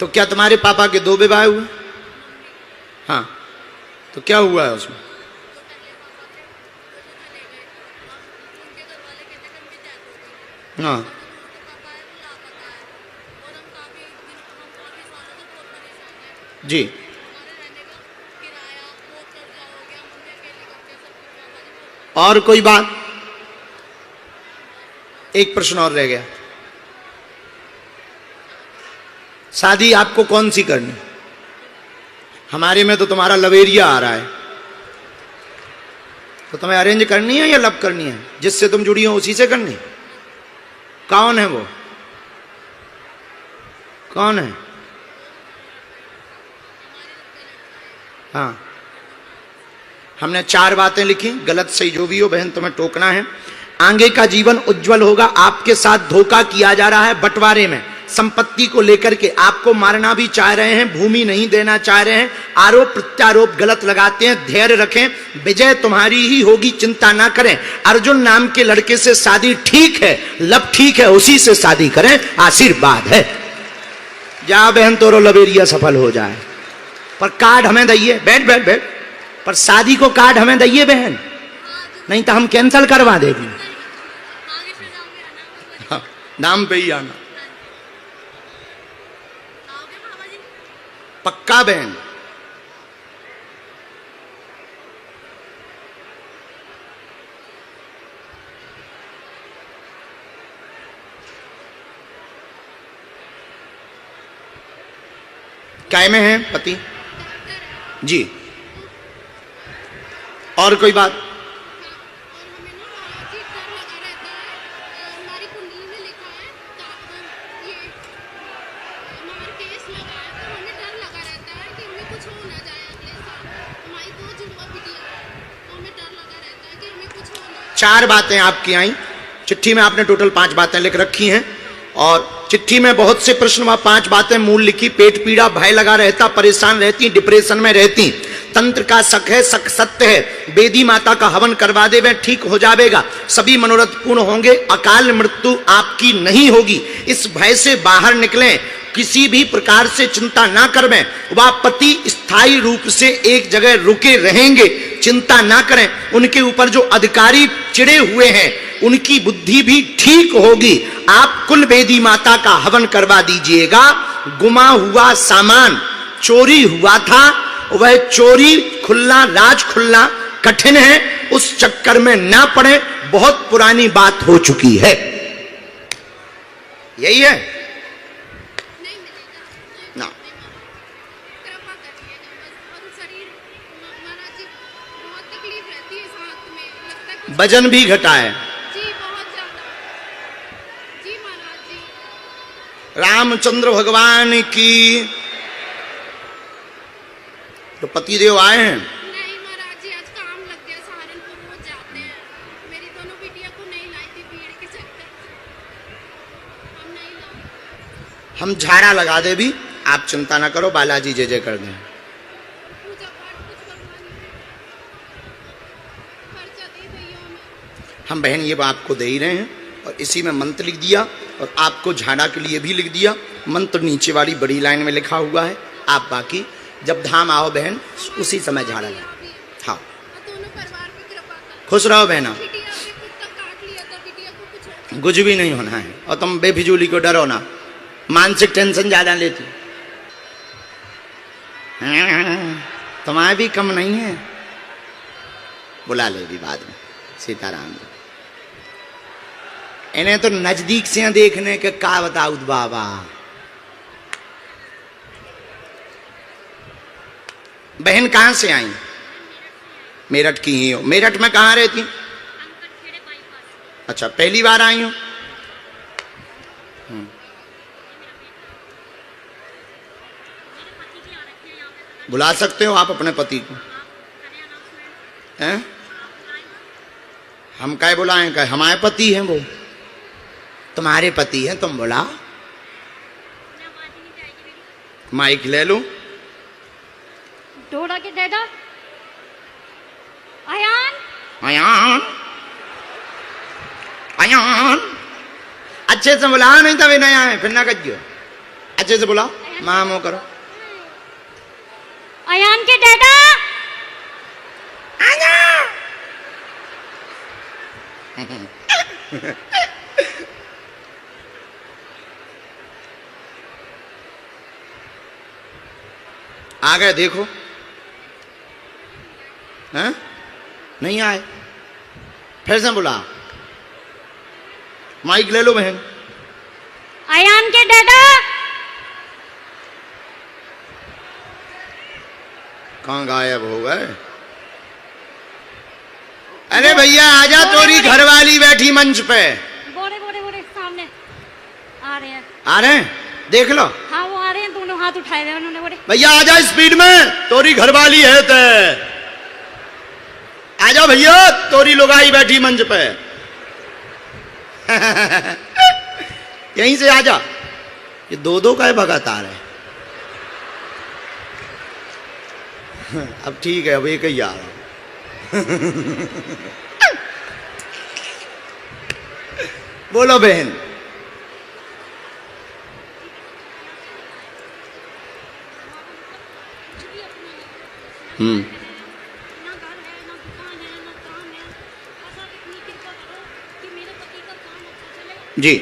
तो क्या तुम्हारे पापा के 2 विवाह हुए? हाँ, तो क्या हुआ है उसमें? हाँ जी, और कोई बात? एक प्रश्न और रह गया, शादी आपको कौन सी करनी? हमारे में तो तुम्हारा लवेरिया आ रहा है, तो तुम्हें अरेंज करनी है या लव करनी है? जिससे तुम जुड़ी हो उसी से करनी? कौन है वो? कौन है? हाँ, हमने 4 बातें लिखी, गलत सही जो भी हो बहन तुम्हें टोकना है। आगे का जीवन उज्जवल होगा। आपके साथ धोखा किया जा रहा है बंटवारे में, संपत्ति को लेकर के आपको मारना भी चाह रहे हैं, भूमि नहीं देना चाह रहे हैं, आरोप प्रत्यारोप गलत लगाते हैं। धैर्य रखें, विजय तुम्हारी ही होगी, चिंता ना करें। अर्जुन नाम के लड़के से शादी ठीक है, लब ठीक है, उसी से शादी करें, आशीर्वाद है। जा बहन तोरो लवेरिया सफल हो जाए, पर कार्ड हमें दइए। बैठ बैठ बैठ, पर शादी को कार्ड हमें दइए बहन, नहीं तो हम कैंसल करवा देंगे। हाँ, नाम पे ही आना पक्का बहन। काय में है पति जी? और कोई बात? चार बातें आपकी आई चिट्ठी में, आपने टोटल 5 बातें लिख रखी हैं, और चिट्ठी में बहुत से प्रश्न व 5 बातें मूल लिखी। पेट पीड़ा, भय लगा रहता, परेशान रहती, डिप्रेशन में रहती, तंत्र का शक है, शक सत्य है, बेदी माता का हवन करवा देवे, ठीक हो जाएगा, सभी मनोरथ पूर्ण होंगे, अकाल मृत्यु आपकी नहीं होगी। इस भय से बाहर निकलें, किसी भी प्रकार से चिंता ना करें। वह पति स्थायी रूप से एक जगह रुके रहेंगे, चिंता ना करें। उनके ऊपर जो अधिकारी चिड़े हुए हैं उनकी बुद्धि भी ठीक होगी। आप कुल बेदी माता का हवन करवा दीजिएगा। गुमा हुआ सामान चोरी हुआ था, वह चोरी खुलना, राज खुलना कठिन है, उस चक्कर में ना पड़े, बहुत पुरानी बात हो चुकी है। यही है ना? वजन भी घटा है रामचंद्र भगवान की। तो पतिदेव आए हैं? नहीं महाराज जी, आज काम लग गया, सहारनपुर रोज जाते हैं। मेरी दोनों बिटिया को नहीं लाई थी भीड़ के चक्कर, हम नहीं लाई। हम झाड़ा लगा दे भी, आप चिंता ना करो, बालाजी जय जय कर दें। पूजा पाठ कुछ करवानी है, खर्चा दे भैया हमें। हम बहन ये आपको दे ही रहे हैं, और इसी में मंत्र लिख दिया, और आपको झाड़ा के लिए भी लिख दिया। मंत्र नीचे वाली बड़ी लाइन में लिखा हुआ है। आप बाकी जब धाम आओ बहन उसी समय झाड़ा लगा। हाँ, दोनों परिवार पे कृपा कर। खुश रहो बहना, बिटिया ने कुत्ता काट लिया था, बिटिया को कुछ कुछ भी नहीं होना है, और तुम बेफिजूली को डरो ना, मानसिक टेंशन ज्यादा लेती। तुम्हारे भी कम नहीं है, बुला ले भी बाद में। सीताराम जी इन्हें तो नजदीक से देखने के का बताऊ बाबा। बहन कहां से आई? मेरठ की ही हो? मेरठ में कहां रहती? अच्छा, पहली बार आई हो? बुला सकते हो आप अपने पति को? हैं? हम क्या बुलाएं? क्या हमारे पति हैं वो? तुम्हारे पति हैं, तुम बुलाओ। माइक ले लो। डोड़ा के डेडा अयान अयान अयान अच्छे से बुलाओ, नहीं तो वे नहीं आए फिर ना कहियो। अच्छे से बुलाओ। मामो करो। अयान के डैडा आ गए देखो, हैं? नहीं आए, फिर से बुला, माइक ले लो बहन। अयान के डैडा कहाँ गायब हो गए? अरे भैया आजा, तोरी घरवाली बैठी मंच पे। बोरे बोरे बोरे सामने आ रहे हैं। आ रहे हैं, देख लो। हाँ वो आ रहे हैं, दोनों हाथ उठाए हुए उन्होंने। बोरे भैया आजा स्पीड में, तोरी घरवाली है ते। आजा भैया, तोरी लुगाई बैठी मंच पे। यहीं से आजा। ये दो दो का भगत आ रहे। अब ठीक है, अब एक ही आ रहा। बोलो बहन। ना घर है, ना दुकान है, ना काम है। ऐसा इतनी कृपा करो कि मेरे पति का काम अच्छा चले, जी,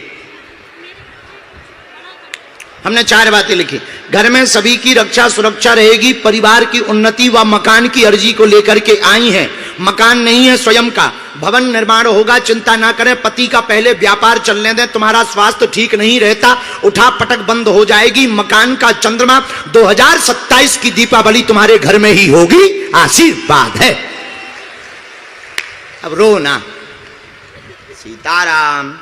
मेरे बच्चे कुछ बड़ा करें। हमने 4 बातें लिखी। घर में सभी की रक्षा सुरक्षा रहेगी, परिवार की उन्नति व मकान की अर्जी को लेकर के आई हैं। मकान नहीं है स्वयं का, भवन निर्माण होगा, चिंता ना करें। पति का पहले व्यापार चलने दें, तुम्हारा स्वास्थ्य ठीक नहीं रहता, उठा पटक बंद हो जाएगी। मकान का चंद्रमा 2027 की दीपावली तुम्हारे घर में ही होगी, आशीर्वाद है। अब रो ना। सीताराम।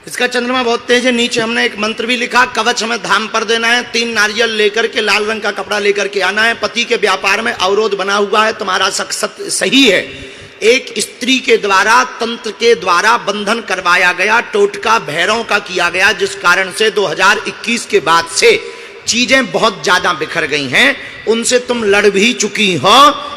इसका चंद्रमा बहुत तेज है। नीचे हमने एक मंत्र भी लिखा, कवच हमें धाम पर देना है। 3 नारियल लेकर के, लाल रंग का कपड़ा लेकर के आना है। पति के व्यापार में अवरोध बना हुआ है, तुम्हारा सख्त सही है। एक स्त्री के द्वारा, तंत्र के द्वारा बंधन करवाया गया, टोटका भैरव का किया गया, जिस कारण से 2021 के बाद से चीजें बहुत ज्यादा बिखर गई हैं। उनसे तुम लड़ भी चुकी हो,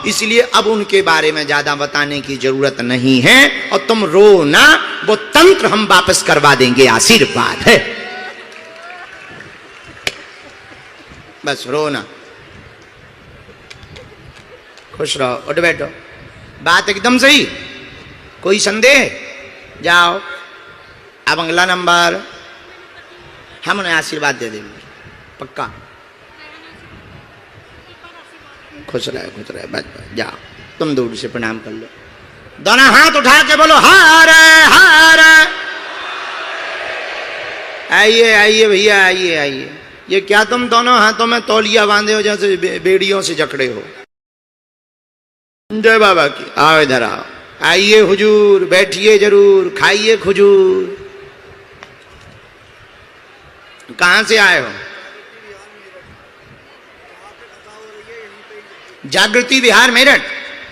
इसलिए अब उनके बारे में ज्यादा बताने की जरूरत नहीं है। और तुम रो ना, वो तंत्र हम वापस करवा देंगे, आशीर्वाद है। बस रो ना, खुश रहो, उठ बैठो। बात एकदम सही, कोई संदेह? जाओ, अब अगला नंबर हम उन्हें आशीर्वाद दे देंगे, पक्का। खुश रहे, खुश रहे, बस बस। जाओ, तुम दूर से प्रणाम कर लो, दोनों हाथ उठा के बोलो हार हार। आइए आइए भैया, आइए आइए। ये क्या तुम दोनों हाथों में तौलिया बांधे हो जैसे बेड़ियों से जकड़े हो? जय बाबा की। आओ इधर आओ, आइए हुजूर, बैठिए जरूर, खाइए खजूर। कहां से आए हो? जागृति विहार मेरठ।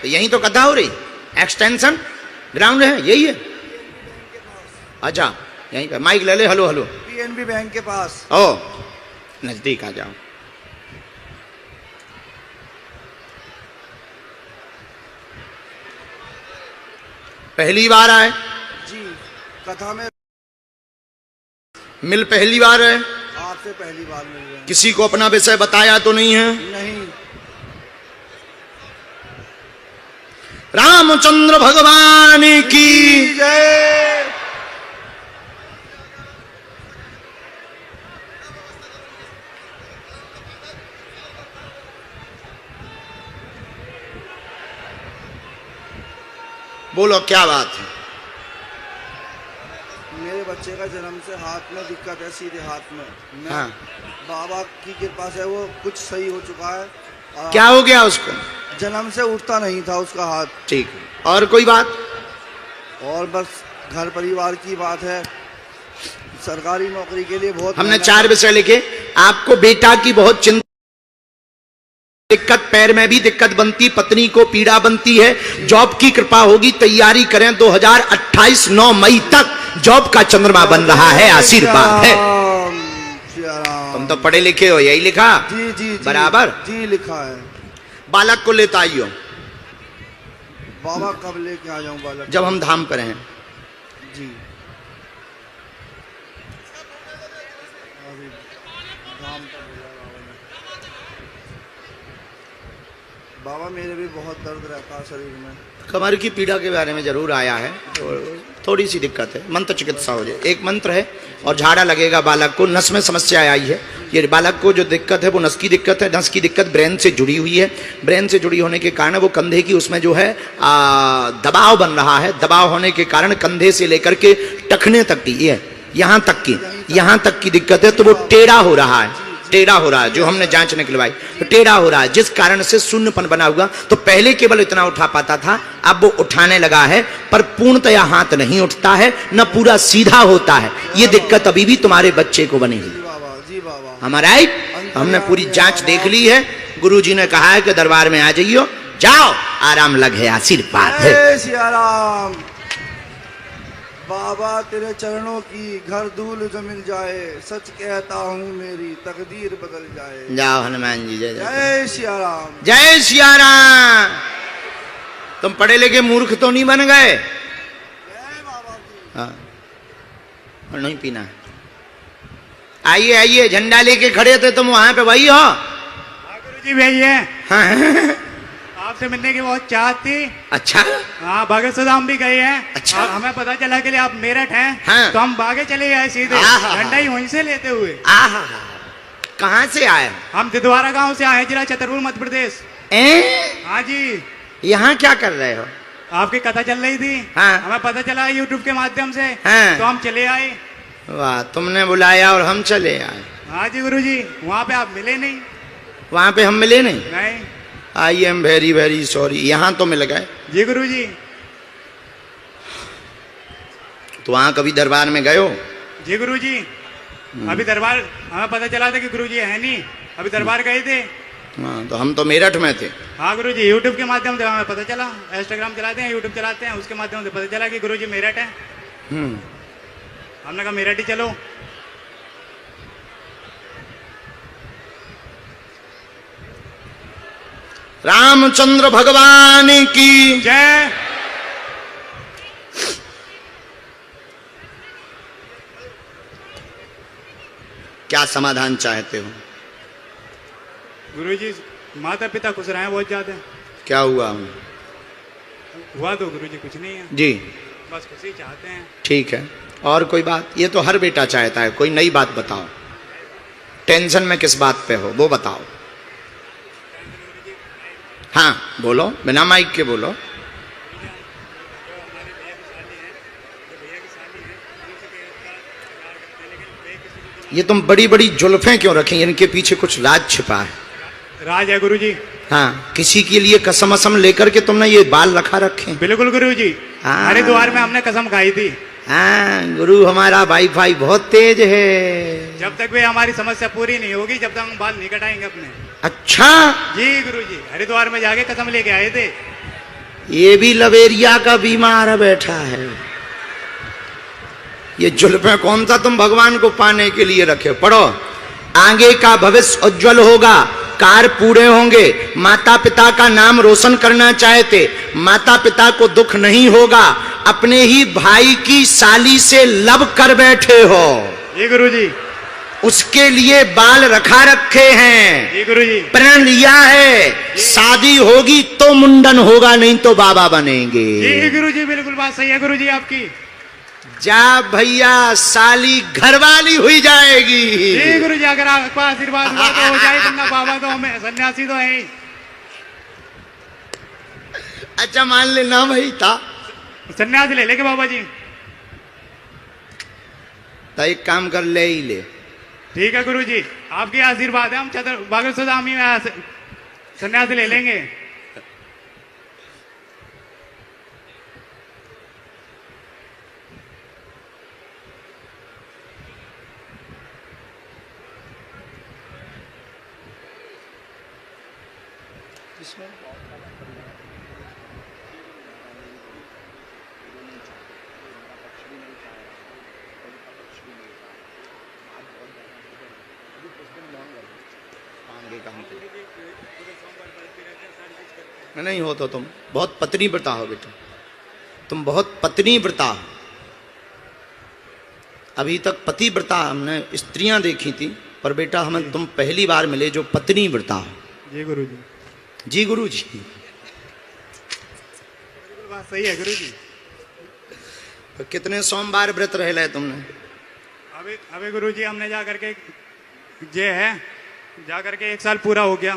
तो यहीं तो कथा हो रही, एक्सटेंशन ग्राउंड है, यही है। अच्छा, यहीं पे माइक ले ले। हेलो हेलो, पीएनबी बैंक के पास। ओ, नजदीक आ जाओ। पहली बार आए जी, कथा में मिल पहली बार है। आपसे पहली बार मिल रहे हैं। किसी को अपना विषय बताया तो नहीं है? नहीं। रामचंद्र भगवान की जय। बोलो क्या बात है? मेरे बच्चे का जन्म से हाथ में दिक्कत है, सीधे हाथ में। मैं हाँ। बाबा की कृपा से वो कुछ सही हो चुका है। क्या हो गया उसको? जन्म से उठता नहीं था उसका हाथ। ठीक, और कोई बात? और बस घर परिवार की बात है। सरकारी नौकरी के लिए बहुत हमने मेहनत 4 विषय लिखे। आपको बेटा की बहुत चिंता, दिक्कत, पैर में भी दिक्कत बनती, पत्नी को पीड़ा बनती है। जॉब की कृपा होगी, तैयारी करें। 2028 9 मई तक जॉब का चंद्रमा बन रहा है, आशीर्वाद है। तुम तो पढ़े लिखे हो, यही लिखा? जी जी जी, बराबर जी लिखा है। बालक को लेता आइयो बाबा कब लेके आ जाऊं बालक? जब हम धाम पर हैं। जी अभी धाम पर बोला बाबा ने। बाबा मेरे भी बहुत दर्द रहता है शरीर में। कमर की पीड़ा के बारे में जरूर आया है, तो थोड़ी सी दिक्कत है, मंत्र चिकित्सा हो जाए। एक मंत्र है और झाड़ा लगेगा बालक को, नस में समस्या आई है। ये बालक को जो दिक्कत है वो नस की दिक्कत है। नस की दिक्कत ब्रेन से जुड़ी हुई है। ब्रेन से जुड़ी होने के कारण वो कंधे की उसमें जो है दबाव बन रहा है। दबाव होने के कारण कंधे से लेकर के टखने तक की, ये यहाँ तक की दिक्कत है। तो वो टेढ़ा हो रहा है, टेढ़ा हो रहा है, जो हमने जांच निकलवाई तो टेढ़ा हो रहा है, जिस कारण से शून्यपन बना हुआ। तो पहले केवल इतना उठा पाता था, अब वो उठाने लगा है, पर पूर्णतया हाथ नहीं उठता है, न पूरा सीधा होता है। ये दिक्कत अभी भी तुम्हारे बच्चे को बनेगी। जी बाबा, जी बाबा। हमारा हमने पूरी जांच देख ली है। गुरुजी ने कहा है कि दरबार में आ जाइयो, जाओ आराम लगे, आशीर्वाद है। जय सिया राम। बाबा तेरे चरणों की घर धूल जो मिल जाए, सच कहता हूँ मेरी तकदीर बदल जाए। जाओ हनुमान जी, जय जय जय सिया राम। जय सिया राम। तुम पढ़े लिखे मूर्ख तो नहीं बन गए? जय बाबा की। हाँ, और नहीं पीना है। आइए आइए, झंडा लेके खड़े थे तुम वहां पे, वही हो? गुरुजी वही है। हाँ। आपसे मिलने की बहुत चाहत थी। अच्छा, हाँ, बागे सुदाम भी गए हैं। अच्छा। और हमें पता चला कि आप मेरठ हैं। हाँ। तो हम बागे चले गए सीधे, आहा। झंडा ही वहीं से लेते हुए। आहा, कहाँ से आए? हम दिद्वारा गांव से आए, जिला छतरपुर, मध्य प्रदेश। हाँ जी। यहाँ क्या कर रहे हो? आपकी कथा चल रही थी। हाँ। हमें पता चला यूट्यूब के माध्यम से। हाँ। तो हम चले आए। वाह, तुमने बुलाया और हम चले आए। हाँ जी गुरुजी, वहाँ पे आप मिले नहीं। वहां पे हम मिले नहीं? नहीं I am very very sorry. यहाँ तो मिल गए। जी गुरुजी। तो वहां कभी दरबार में गए हो? जी गुरुजी, अभी दरबार हमें पता चला था कि गुरुजी है नहीं, अभी दरबार गए थे। हाँ, तो हम तो मेरठ में थे। हाँ गुरुजी, यूट्यूब के माध्यम से हमें पता चला। इंस्टाग्राम चलाते हैं, यूट्यूब चलाते हैं, उसके माध्यम से पता चला कि गुरुजी मेरठ है। हमने कहा मेरठ ही चलो। रामचंद्र भगवान की जय। क्या समाधान चाहते हो? गुरुजी, माता पिता खुश रहे हैं बहुत ज्यादा। क्या हुआ? हुआ तो गुरुजी कुछ नहीं है, जी बस खुशी चाहते हैं। ठीक है, और कोई बात? ये तो हर बेटा चाहता है। कोई नई बात बताओ, टेंशन में किस बात पे हो वो बताओ। हाँ बोलो, बिना माइक के बोलो। ये तुम बड़ी बड़ी जुल्फें क्यों रखी? इनके पीछे कुछ राज छिपा है। राज है गुरुजी। हाँ, किसी के लिए कसम असम लेकर के तुमने ये बाल रखा रखे? बिल्कुल गुरुजी, हाँ। हरिद्वार में हमने कसम खाई थी। हाँ, गुरु हमारा वाईफाई बहुत तेज है। जब तक वे हमारी समस्या पूरी नहीं होगी, जब तक हम बाल नहीं कटाएंगे अपने। अच्छा, जी गुरुजी, हरिद्वार में जाके कसम लेके आए थे। ये भी लवेरिया का बीमार बैठा है। ये जुल्फें कौन सा तुम भगवान को पाने के लिए रखे? पढ़ो, आगे का भविष्य उज्जवल होगा, कार पूरे होंगे, माता पिता का नाम रोशन करना चाहते, माता पिता को दुख नहीं होगा, अपने ही भाई की साली से लब कर बैठे हो। जी गुरुजी। उसके लिए बाल रखा रखे हैं। जी गुरुजी। प्रण लिया है, शादी होगी तो मुंडन होगा, नहीं तो बाबा बनेंगे। जी गुरुजी, बिल्कुल बात सही है गुरुजी आपकी। जा भैया, साली घरवाली हुई जाएगी। जी गुरुजी, अगर आपका आशीर्वाद हुआ तो हो जाए, वरना बाबा तो हमें सन्यासी तो है ही। अच्छा मान लेना भाई था, सन्यासी ले लेके बाबा जी। तो एक काम कर, ले ही ले। ठीक है गुरुजी, आपकी आशीर्वाद है, हम बागेश्वर सुदामी में सन्यासी ले लेंगे। आगे काम पे नहीं हो तो तुम बहुत पत्नी व्रता हो बेटा, तुम बहुत पत्नी व्रता हो। अभी तक पति व्रता हमने स्त्रियां देखी थी, पर बेटा हमें तुम पहली बार मिले जो पत्नी व्रता हो। जी गुरु जी। जी गुरु जी। बिल्कुल बात सही है गुरु जी। तो कितने सोमवार व्रत रहे तुमने? अभी गुरु जी हमने जा करके जे है जा करके 1 साल पूरा हो गया।